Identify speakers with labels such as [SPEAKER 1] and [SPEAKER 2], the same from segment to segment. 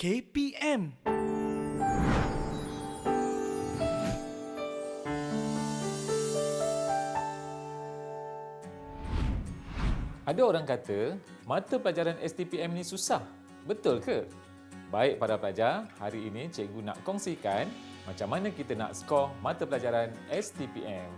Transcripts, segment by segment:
[SPEAKER 1] KPM.
[SPEAKER 2] Ada orang kata, mata pelajaran STPM ni susah. Betul ke? Baik para pelajar, hari ini cikgu nak kongsikan macam mana kita nak skor mata pelajaran STPM.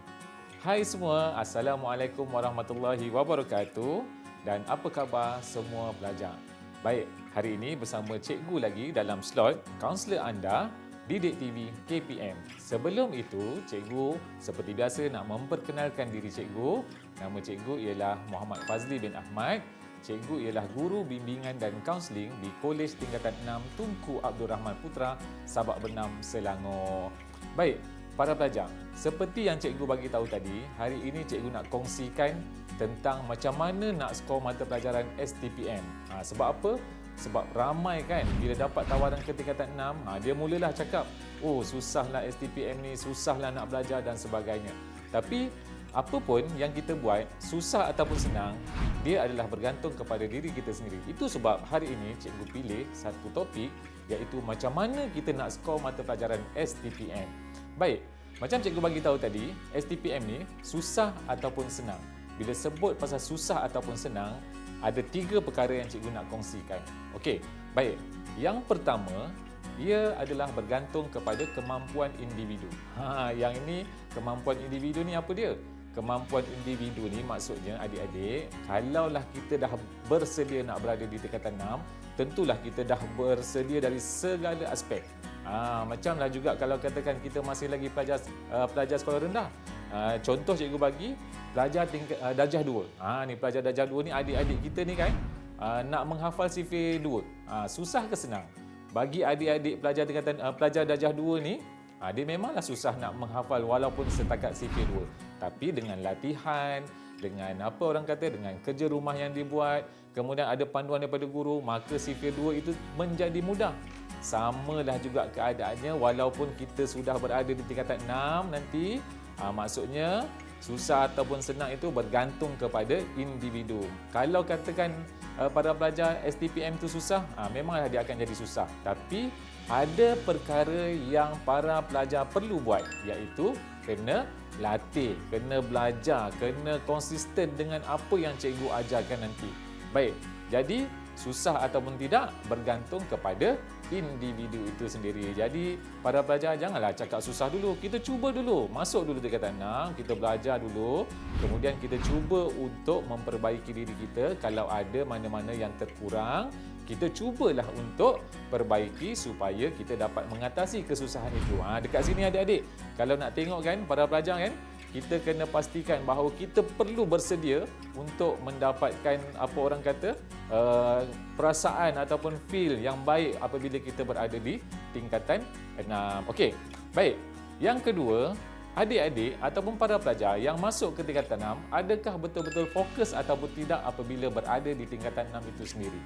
[SPEAKER 2] Hai semua, Assalamualaikum warahmatullahi wabarakatuh dan apa khabar semua pelajar? Baik, hari ini bersama cikgu lagi dalam slot kaunselor anda Didik TV KPM. Sebelum itu, cikgu seperti biasa nak memperkenalkan diri cikgu. Nama cikgu ialah Muhammad Fazli bin Ahmad. Cikgu ialah guru bimbingan dan kaunseling di Kolej Tingkatan 6 Tunku Abdul Rahman Putra, Sabak Bernam, Selangor. Baik, para pelajar, seperti yang cikgu bagi tahu tadi, hari ini cikgu nak kongsikan tentang macam mana nak skor mata pelajaran STPM. Sebab apa? Sebab ramai kan bila dapat tawaran ke tingkatan 6, dia mulalah cakap, oh susahlah STPM ni, susahlah nak belajar dan sebagainya. Tapi apa pun yang kita buat, susah ataupun senang, dia adalah bergantung kepada diri kita sendiri. Itu sebab hari ini cikgu pilih satu topik iaitu macam mana kita nak skor mata pelajaran STPM. Baik, macam cikgu bagi tahu tadi, STPM ni susah ataupun senang. Bila sebut pasal susah ataupun senang, ada 3 perkara yang cikgu nak kongsikan. Okey, baik. Yang pertama, ia adalah bergantung kepada kemampuan individu. Yang ini kemampuan individu ni apa dia? Kemampuan individu ni maksudnya adik-adik, kalaulah kita dah bersedia nak berada di tingkatan 6, tentulah kita dah bersedia dari segala aspek. Macamlah juga kalau katakan kita masih lagi pelajar sekolah rendah. Contoh cikgu bagi pelajar darjah 2. Ni pelajar darjah 2 ni adik-adik kita ni kan nak menghafal sifir 2. Susah ke senang? Bagi adik-adik pelajar tingkatan pelajar darjah 2 ni, dia memanglah susah nak menghafal walaupun setakat sifir 2. Tapi dengan latihan, dengan apa orang kata, dengan kerja rumah yang dibuat, kemudian ada panduan daripada guru, maka sifir 2 itu menjadi mudah. Samalah juga keadaannya walaupun kita sudah berada di tingkatan 6 nanti, maksudnya susah ataupun senang itu bergantung kepada individu. Kalau katakan para pelajar STPM itu susah, memanglah dia akan jadi susah. Tapi ada perkara yang para pelajar perlu buat, iaitu kena latih, kena belajar, kena konsisten dengan apa yang cikgu ajarkan nanti. Baik, jadi susah ataupun tidak bergantung kepada individu itu sendiri. Jadi para pelajar janganlah cakap susah dulu. Kita cuba dulu. Masuk dulu tingkatan 6, kita belajar dulu. Kemudian kita cuba untuk memperbaiki diri kita. Kalau ada mana-mana yang terkurang, kita cubalah untuk perbaiki supaya kita dapat mengatasi kesusahan itu. Dekat sini adik-adik, kalau nak tengok kan para pelajar kan, kita kena pastikan bahawa kita perlu bersedia untuk mendapatkan apa orang kata perasaan ataupun feel yang baik apabila kita berada di tingkatan 6. Okey, baik. Yang kedua, adik-adik ataupun para pelajar yang masuk ke tingkatan 6, adakah betul-betul fokus ataupun tidak apabila berada di tingkatan 6 itu sendiri?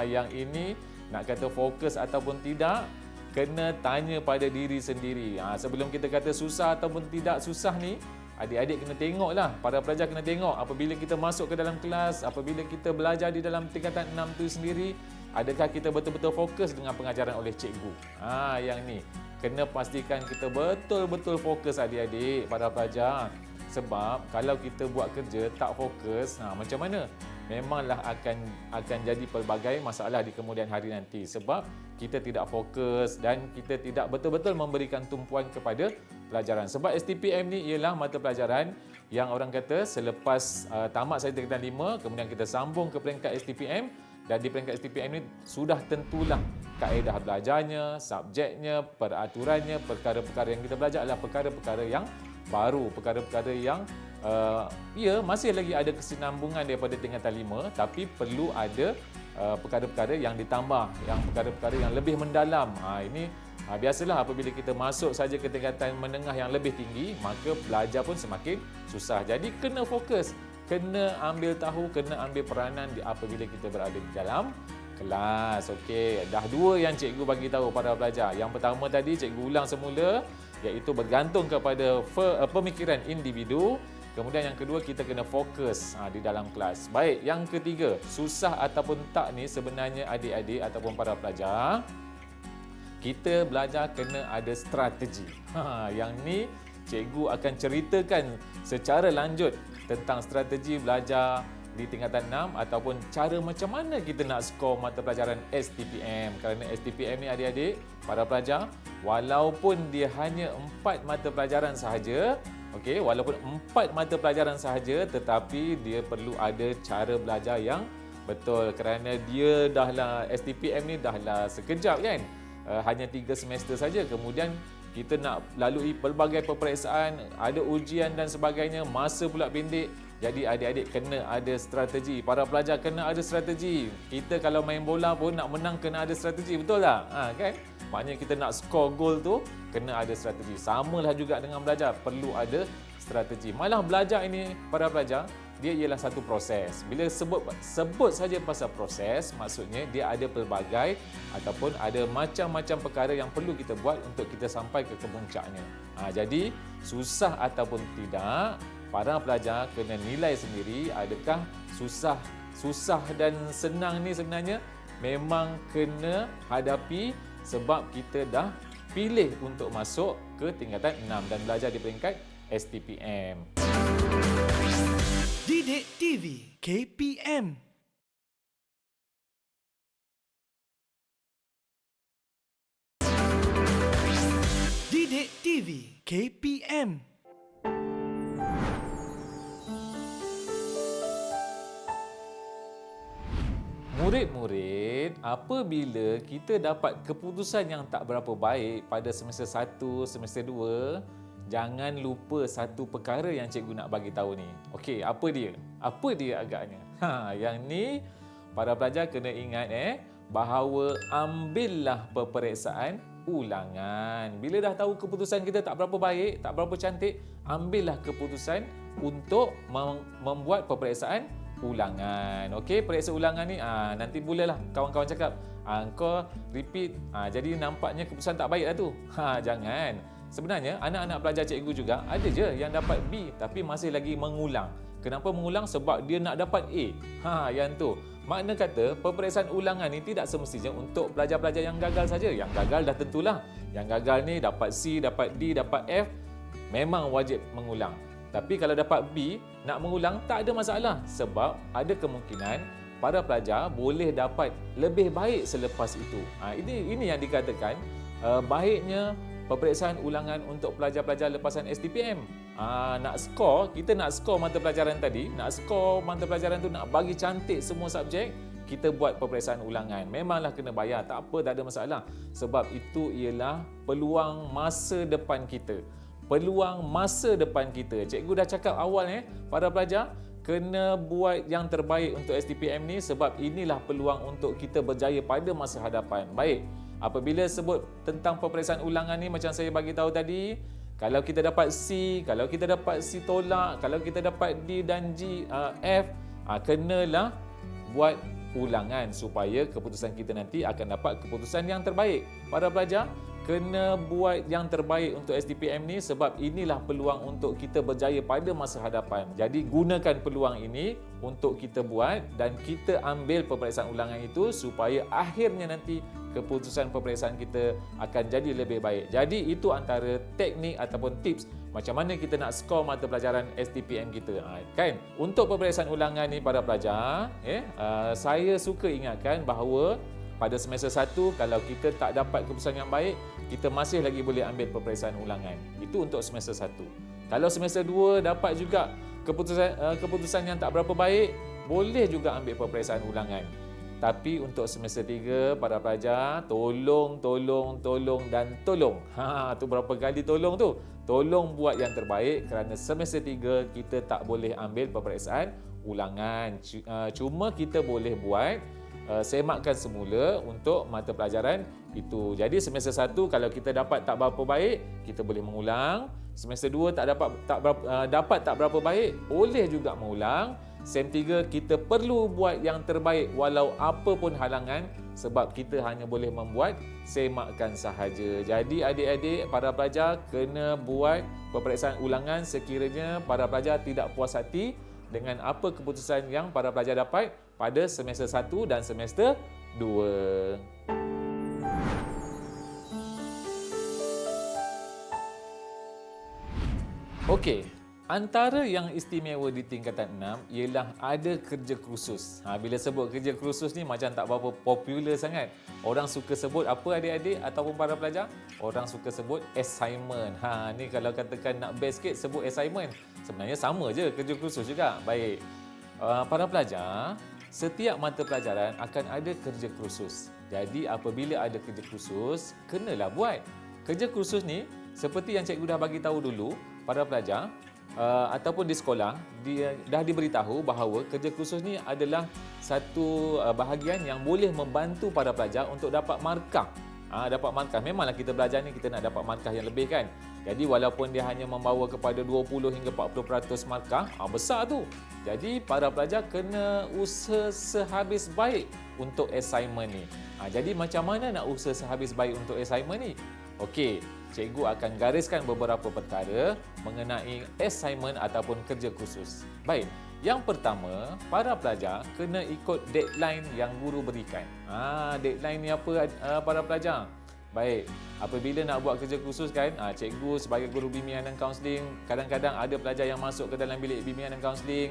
[SPEAKER 2] Yang ini nak kata fokus ataupun tidak, kena tanya pada diri sendiri. Sebelum kita kata susah ataupun tidak susah ni, adik-adik kena tengoklah, para pelajar kena tengok apabila kita masuk ke dalam kelas, apabila kita belajar di dalam tingkatan 6 tu sendiri, adakah kita betul-betul fokus dengan pengajaran oleh cikgu. Yang ni kena pastikan kita betul-betul fokus adik-adik, para pelajar. Sebab kalau kita buat kerja tak fokus, macam mana? Memanglah akan jadi pelbagai masalah di kemudian hari nanti. Sebab kita tidak fokus dan kita tidak betul-betul memberikan tumpuan kepada pelajaran. Sebab STPM ni ialah mata pelajaran yang orang kata selepas tamat saja tingkatan 5, kemudian kita sambung ke peringkat STPM, dan di peringkat STPM ni sudah tentulah kaedah belajarnya, subjeknya, peraturannya, perkara-perkara yang kita belajar adalah perkara-perkara yang baru, perkara-perkara yang masih lagi ada kesinambungan daripada tingkatan 5, tapi perlu ada perkara-perkara yang ditambah, yang perkara-perkara yang lebih mendalam. Ini biasalah apabila kita masuk saja ke tingkatan menengah yang lebih tinggi, maka belajar pun semakin susah. Jadi kena fokus, kena ambil tahu, kena ambil peranan apabila kita berada di dalam kelas. Okey, dah 2 yang cikgu bagi tahu pada pelajar. Yang pertama tadi cikgu ulang semula, iaitu bergantung kepada pemikiran individu. Kemudian yang kedua, kita kena fokus di dalam kelas. Baik, yang ketiga, susah ataupun tak ni sebenarnya adik-adik ataupun para pelajar, kita belajar kena ada strategi. Yang ni cikgu akan ceritakan secara lanjut tentang strategi belajar di tingkatan 6 ataupun cara macam mana kita nak skor mata pelajaran STPM. Kerana STPM ni adik-adik, para pelajar, walaupun dia hanya 4 mata pelajaran sahaja, okey, walaupun 4 mata pelajaran sahaja, tetapi dia perlu ada cara belajar yang betul kerana dia dahlah STPM ni dahlah sekejap kan. Hanya 3 semester saja, kemudian kita nak lalui pelbagai peperiksaan, ada ujian dan sebagainya, masa pula pendek. Jadi adik-adik kena ada strategi, para pelajar kena ada strategi. Kita kalau main bola pun nak menang kena ada strategi, betul tak? Kan? Maknanya kita nak skor gol tu kena ada strategi. Samalah juga dengan belajar, perlu ada strategi. Malah belajar ini para pelajar, dia ialah satu proses. Bila sebut saja pasal proses, maksudnya dia ada pelbagai ataupun ada macam-macam perkara yang perlu kita buat untuk kita sampai ke kemuncaknya. Jadi susah ataupun tidak, para pelajar kena nilai sendiri adakah susah dan senang ni sebenarnya memang kena hadapi sebab kita dah pilih untuk masuk ke tingkatan 6 dan belajar di peringkat STPM.
[SPEAKER 1] Didik TV KPM. Didik TV KPM.
[SPEAKER 2] Murid-murid, apabila kita dapat keputusan yang tak berapa baik pada semester 1, semester 2, jangan lupa satu perkara yang cikgu nak bagi tahu ni. Okey, apa dia? Apa dia agaknya? Yang ni para pelajar kena ingat bahawa ambillah peperiksaan ulangan. Bila dah tahu keputusan kita tak berapa baik, tak berapa cantik, ambillah keputusan untuk membuat peperiksaan ulangan. Okey, periksa ulangan ni nanti bolehlah kawan-kawan cakap, kau repeat. Jadi nampaknya keputusan tak baik lah tu. Jangan. Sebenarnya anak-anak pelajar cikgu juga ada je yang dapat B tapi masih lagi mengulang. Kenapa mengulang? Sebab dia nak dapat A. Yang tu. Makna kata peperiksaan ulangan ni tidak semestinya untuk pelajar-pelajar yang gagal saja. Yang gagal dah tentulah. Yang gagal ni dapat C, dapat D, dapat F, memang wajib mengulang. Tapi kalau dapat B, nak mengulang tak ada masalah sebab ada kemungkinan para pelajar boleh dapat lebih baik selepas itu. Ini yang dikatakan baiknya peperiksaan ulangan untuk pelajar-pelajar lepasan STPM. Nak skor, kita nak skor mata pelajaran tadi, nak skor mata pelajaran tu, nak bagi cantik semua subjek, kita buat peperiksaan ulangan. Memanglah kena bayar, tak apa, tak ada masalah. Sebab itu ialah peluang masa depan kita. Peluang masa depan kita. Cikgu dah cakap awal para pelajar kena buat yang terbaik untuk STPM ni sebab inilah peluang untuk kita berjaya pada masa hadapan. Baik, apabila sebut tentang peperiksaan ulangan ni macam saya bagi tahu tadi, kalau kita dapat C, kalau kita dapat C tolak, kalau kita dapat D dan G, F, kenalah buat ulangan supaya keputusan kita nanti akan dapat keputusan yang terbaik. Para pelajar kena buat yang terbaik untuk STPM ni sebab inilah peluang untuk kita berjaya pada masa hadapan. Jadi gunakan peluang ini untuk kita buat dan kita ambil peperiksaan ulangan itu supaya akhirnya nanti keputusan peperiksaan kita akan jadi lebih baik. Jadi itu antara teknik ataupun tips macam mana kita nak skor mata pelajaran STPM kita. Kan? Untuk peperiksaan ulangan ni para pelajar, saya suka ingatkan bahawa pada semester 1 kalau kita tak dapat keputusan yang baik, kita masih lagi boleh ambil peperiksaan ulangan. Itu untuk semester 1. Kalau semester 2 dapat juga keputusan yang tak berapa baik, boleh juga ambil peperiksaan ulangan. Tapi untuk semester 3 para pelajar, tolong dan tolong. Tu berapa kali tolong tu? Tolong buat yang terbaik kerana semester 3 kita tak boleh ambil peperiksaan ulangan. Cuma kita boleh buat semakkan semula untuk mata pelajaran itu. Jadi semester 1 kalau kita dapat tak berapa baik, kita boleh mengulang. Semester 2 dapat tak berapa baik, boleh juga mengulang. Sem 3 kita perlu buat yang terbaik walau apa pun halangan sebab kita hanya boleh membuat semakan sahaja. Jadi adik-adik, para pelajar kena buat peperiksaan ulangan sekiranya para pelajar tidak puas hati dengan apa keputusan yang para pelajar dapat pada semester 1 dan semester 2. Okey, antara yang istimewa di tingkatan 6 ialah ada kerja kursus. Bila sebut kerja kursus ni macam tak berapa popular sangat. Orang suka sebut apa adik-adik ataupun para pelajar? Orang suka sebut assignment. Ni kalau katakan nak best sikit sebut assignment. Sebenarnya sama je kerja kursus juga. Baik. Para pelajar, setiap mata pelajaran akan ada kerja kursus. Jadi apabila ada kerja kursus, kenalah buat. Kerja kursus ni seperti yang cikgu dah bagi tahu dulu, para pelajar ataupun di sekolah dah diberitahu bahawa kerja kursus ni adalah satu bahagian yang boleh membantu para pelajar untuk dapat markah. Dapat markah. Memanglah kita belajar ni kita nak dapat markah yang lebih kan. Jadi walaupun dia hanya membawa kepada 20 hingga 40% markah, besar tu. Jadi para pelajar kena usaha sehabis baik untuk assignment ni. Jadi macam mana nak usaha sehabis baik untuk assignment ni? Okey, cikgu akan gariskan beberapa perkara mengenai assignment ataupun kerja khusus. Baik, yang pertama, para pelajar kena ikut deadline yang guru berikan. Deadline ni apa para pelajar? Baik, apabila nak buat kerja khusus kan, cikgu sebagai guru bimbingan dan kaunseling, kadang-kadang ada pelajar yang masuk ke dalam bilik bimbingan dan kaunseling,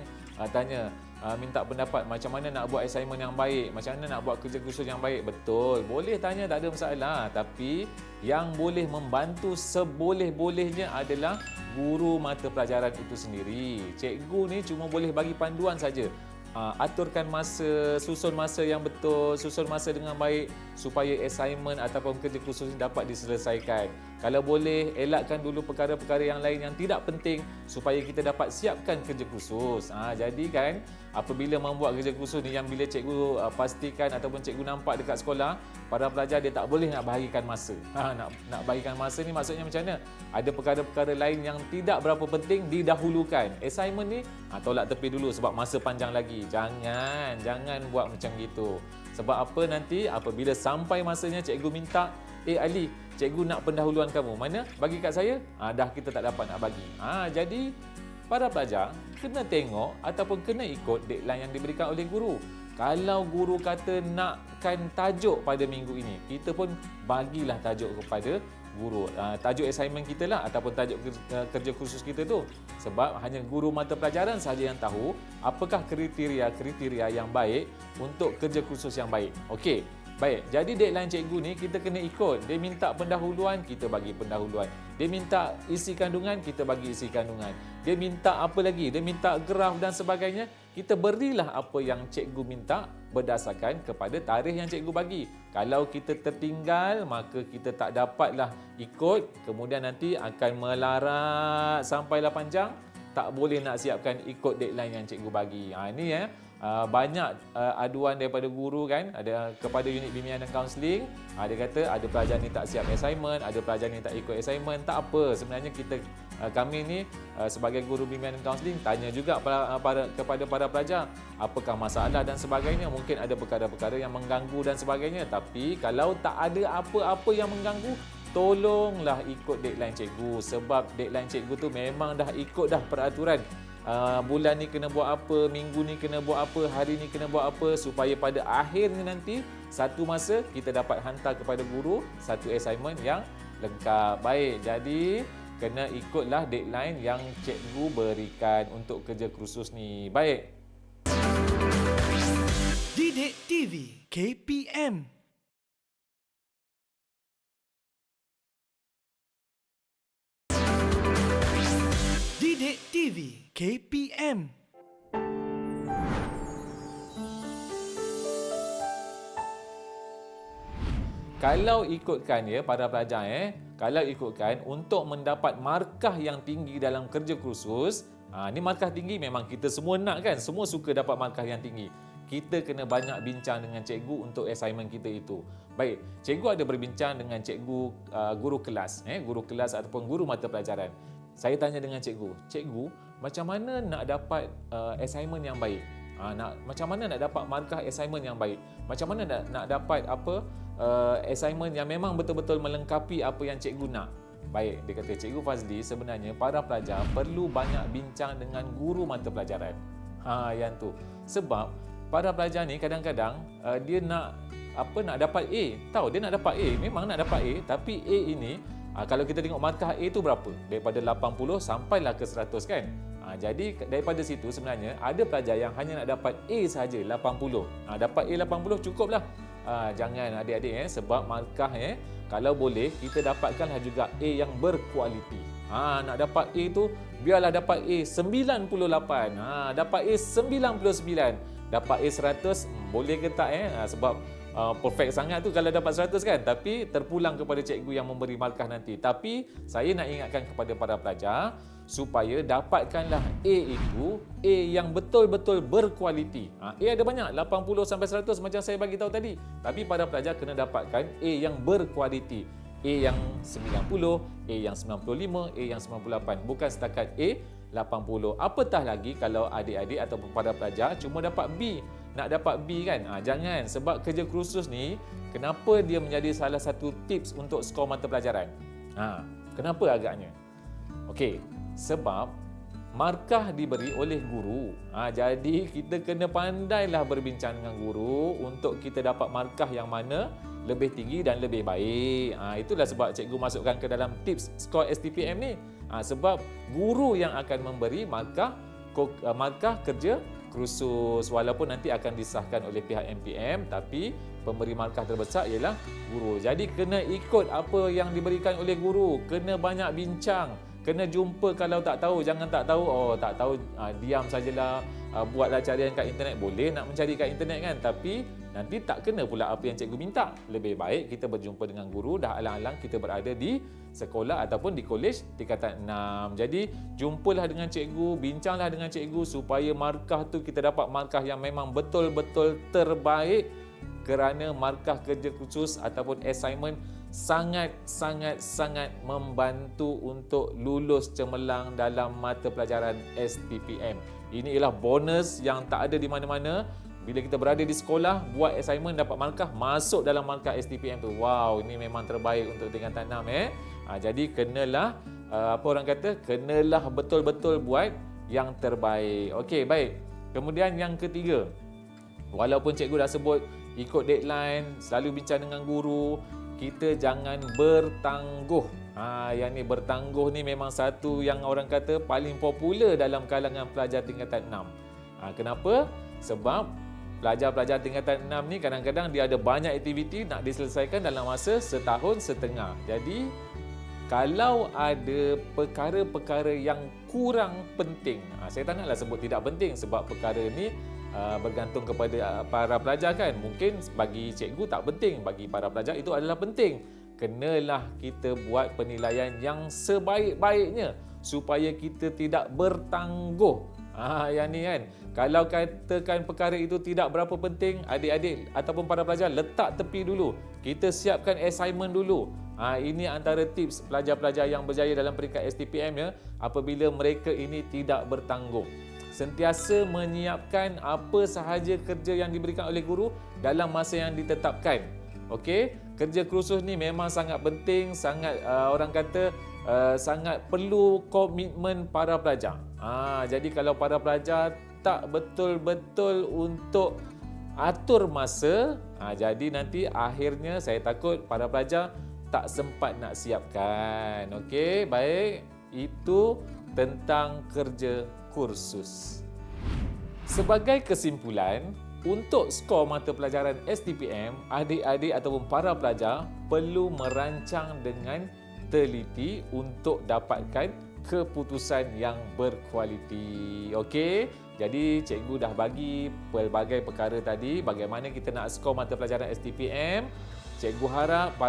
[SPEAKER 2] tanya, minta pendapat macam mana nak buat assignment yang baik, macam mana nak buat kerja khusus yang baik. Betul, boleh tanya, tak ada masalah. Tapi yang boleh membantu seboleh-bolehnya adalah guru mata pelajaran itu sendiri. Cikgu ni cuma boleh bagi panduan saja. Aturkan masa, susun masa yang betul, susun masa dengan baik supaya assignment ataupun kerja khusus ini dapat diselesaikan. Kalau boleh, elakkan dulu perkara-perkara yang lain yang tidak penting supaya kita dapat siapkan kerja khusus. Jadi kan, apabila membuat kerja khusus ni yang bila cikgu pastikan ataupun cikgu nampak dekat sekolah, para pelajar dia tak boleh nak bahagikan masa. Nak bahagikan masa ni maksudnya macam mana? Ada perkara-perkara lain yang tidak berapa penting didahulukan. Assignment ni tolak tepi dulu sebab masa panjang lagi. Jangan buat macam gitu. Sebab apa nanti apabila sampai masanya cikgu minta, Ali, cikgu nak pendahuluan kamu. Mana? Bagi kat saya? Dah kita tak dapat nak bagi. Jadi para pelajar kena tengok ataupun kena ikut deadline yang diberikan oleh guru. Kalau guru kata nakkan tajuk pada minggu ini, kita pun bagilah tajuk kepada guru. Tajuk assignment kita lah ataupun tajuk kerja khusus kita tu. Sebab hanya guru mata pelajaran sahaja yang tahu apakah kriteria yang baik untuk kerja khusus yang baik. Okey. Baik, jadi deadline cikgu ni kita kena ikut. Dia minta pendahuluan, kita bagi pendahuluan. Dia minta isi kandungan, kita bagi isi kandungan. Dia minta apa lagi? Dia minta graf dan sebagainya. Kita berilah apa yang cikgu minta berdasarkan kepada tarikh yang cikgu bagi. Kalau kita tertinggal, maka kita tak dapatlah ikut. Kemudian nanti akan melarat sampailah panjang. Tak boleh nak siapkan ikut deadline yang cikgu bagi. Ini banyak aduan daripada guru kan, ada kepada unit bimbingan dan kaunseling. Dia kata ada pelajar ni tak siap assignment, ada pelajar ni tak ikut assignment. Tak apa, sebenarnya kami ni sebagai guru bimbingan dan kaunseling tanya juga kepada para pelajar apakah masalah dan sebagainya. Mungkin ada perkara-perkara yang mengganggu dan sebagainya, tapi kalau tak ada apa-apa yang mengganggu, tolonglah ikut deadline cikgu. Sebab deadline cikgu tu memang dah ikut dah peraturan. Bulan ni kena buat apa, minggu ni kena buat apa, hari ni kena buat apa, supaya pada akhirnya nanti satu masa kita dapat hantar kepada guru satu assignment yang lengkap. Baik, jadi kena ikutlah deadline yang cikgu berikan untuk kerja khusus ni. Baik.
[SPEAKER 1] Didik TV KPM. Didik TV KPM.
[SPEAKER 2] Kalau ikutkan para pelajar kalau ikutkan untuk mendapat markah yang tinggi dalam kerja khusus, ni markah tinggi memang kita semua nak kan, semua suka dapat markah yang tinggi. Kita kena banyak bincang dengan cikgu untuk assignment kita itu. Baik, cikgu ada berbincang dengan cikgu guru kelas ataupun guru mata pelajaran. Saya tanya dengan cikgu, macam mana nak dapat assignment yang baik. Macam mana nak dapat markah assignment yang baik. Macam mana nak dapat assignment yang memang betul-betul melengkapi apa yang cikgu nak. Baik, dia kata Cikgu Fazli, sebenarnya para pelajar perlu banyak bincang dengan guru mata pelajaran. Yang tu. Sebab para pelajar ni kadang-kadang dia nak dapat A. Tahu dia nak dapat A, memang nak dapat A, tapi A ini kalau kita tengok markah A tu berapa? Daripada 80 sampailah ke 100 kan? Jadi daripada situ sebenarnya ada pelajar yang hanya nak dapat A sahaja 80. Dapat A 80 cukuplah. Jangan adik-adik sebab markah kalau boleh kita dapatkanlah juga A yang berkualiti. Nak dapat A tu biarlah dapat A 98. Dapat A 99. Dapat A 100 boleh ke tak sebab perfect sangat tu kalau dapat 100 kan, tapi terpulang kepada cikgu yang memberi markah nanti. Tapi saya nak ingatkan kepada para pelajar supaya dapatkanlah A itu A yang betul-betul berkualiti. A ada banyak 80 sampai 100 macam saya bagi tahu tadi, tapi para pelajar kena dapatkan A yang berkualiti. A yang 90, A yang 95, A yang 98, bukan setakat A 80. Apatah lagi kalau adik-adik ataupun para pelajar cuma dapat B. Nak dapat B kan? Jangan, sebab kerja kursus ni kenapa dia menjadi salah satu tips untuk skor mata pelajaran. Kenapa agaknya? Okey, sebab markah diberi oleh guru. Jadi kita kena pandailah berbincang dengan guru untuk kita dapat markah yang mana lebih tinggi dan lebih baik. Itulah sebab cikgu masukkan ke dalam tips skor STPM ni. Sebab guru yang akan memberi markah kerja kursus, walaupun nanti akan disahkan oleh pihak MPM, tapi pemberi markah terbesar ialah guru. Jadi kena ikut apa yang diberikan oleh guru, kena banyak bincang, kena jumpa. Kalau tak tahu, jangan tak tahu, tak tahu, diam sajalah, buatlah carian kat internet. Boleh nak mencari kat internet kan, tapi nanti tak kena pula apa yang cikgu minta. Lebih baik kita berjumpa dengan guru, dah alang-alang kita berada di sekolah ataupun di kolej tingkatan 6. Jadi jumpalah dengan cikgu, bincanglah dengan cikgu supaya markah tu kita dapat markah yang memang betul-betul terbaik, kerana markah kerja khusus ataupun assignment sangat membantu untuk lulus cemerlang dalam mata pelajaran STPM. Ini ialah bonus yang tak ada di mana-mana. Bila kita berada di sekolah, buat assignment dapat markah, masuk dalam markah STPM tu. Wow, ini memang terbaik untuk tingkatan 6 Jadi kenalah kenalah betul-betul buat yang terbaik. Okey, baik. Kemudian yang ketiga, walaupun cikgu dah sebut ikut deadline, selalu bincang dengan guru, kita jangan bertangguh. Yang ni bertangguh ni memang satu yang orang kata paling popular dalam kalangan pelajar tingkatan 6. Kenapa? Sebab pelajar-pelajar tingkatan 6 ni kadang-kadang dia ada banyak aktiviti nak diselesaikan dalam masa setahun setengah. Jadi kalau ada perkara-perkara yang kurang penting, saya tak naklah sebut tidak penting sebab perkara ni bergantung kepada para pelajar kan. Mungkin bagi cikgu tak penting, bagi para pelajar itu adalah penting. Kenalah kita buat penilaian yang sebaik-baiknya supaya kita tidak bertangguh. Yang ni kan, kalau katakan perkara itu tidak berapa penting, adik-adik ataupun para pelajar letak tepi dulu. Kita siapkan assignment dulu. Ini antara tips pelajar-pelajar yang berjaya dalam peringkat STPM apabila mereka ini tidak bertangguh. Sentiasa menyiapkan apa sahaja kerja yang diberikan oleh guru dalam masa yang ditetapkan. Okey, kerja kursus ni memang sangat penting, sangat sangat perlu komitmen para pelajar. Jadi kalau para pelajar tak betul-betul untuk atur masa, jadi nanti akhirnya saya takut para pelajar tak sempat nak siapkan. Okey, baik. Itu tentang kerja kursus. Sebagai kesimpulan, untuk skor mata pelajaran STPM, adik-adik ataupun para pelajar perlu merancang dengan teliti untuk dapatkan keputusan yang berkualiti. Okey, jadi cikgu dah bagi pelbagai perkara tadi bagaimana kita nak skor mata pelajaran STPM. Cikgu harap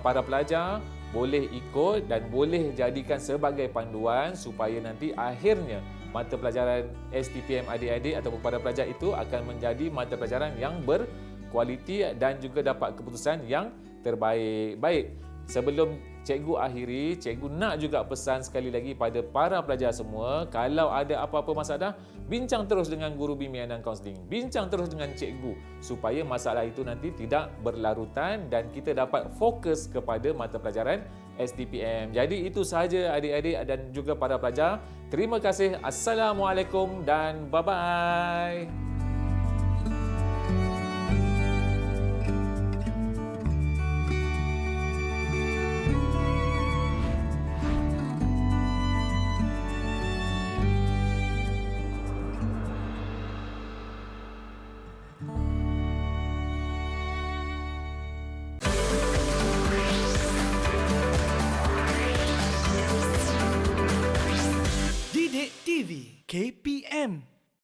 [SPEAKER 2] para pelajar boleh ikut dan boleh jadikan sebagai panduan supaya nanti akhirnya mata pelajaran STPM adik-adik ataupun para pelajar itu akan menjadi mata pelajaran yang berkualiti dan juga dapat keputusan yang terbaik. Baik, sebelum cikgu akhiri, cikgu nak juga pesan sekali lagi pada para pelajar semua, kalau ada apa-apa masalah, bincang terus dengan guru bimbingan dan kaunseling. Bincang terus dengan cikgu supaya masalah itu nanti tidak berlarutan dan kita dapat fokus kepada mata pelajaran STPM. Jadi itu sahaja adik-adik dan juga para pelajar. Terima kasih. Assalamualaikum dan bye-bye.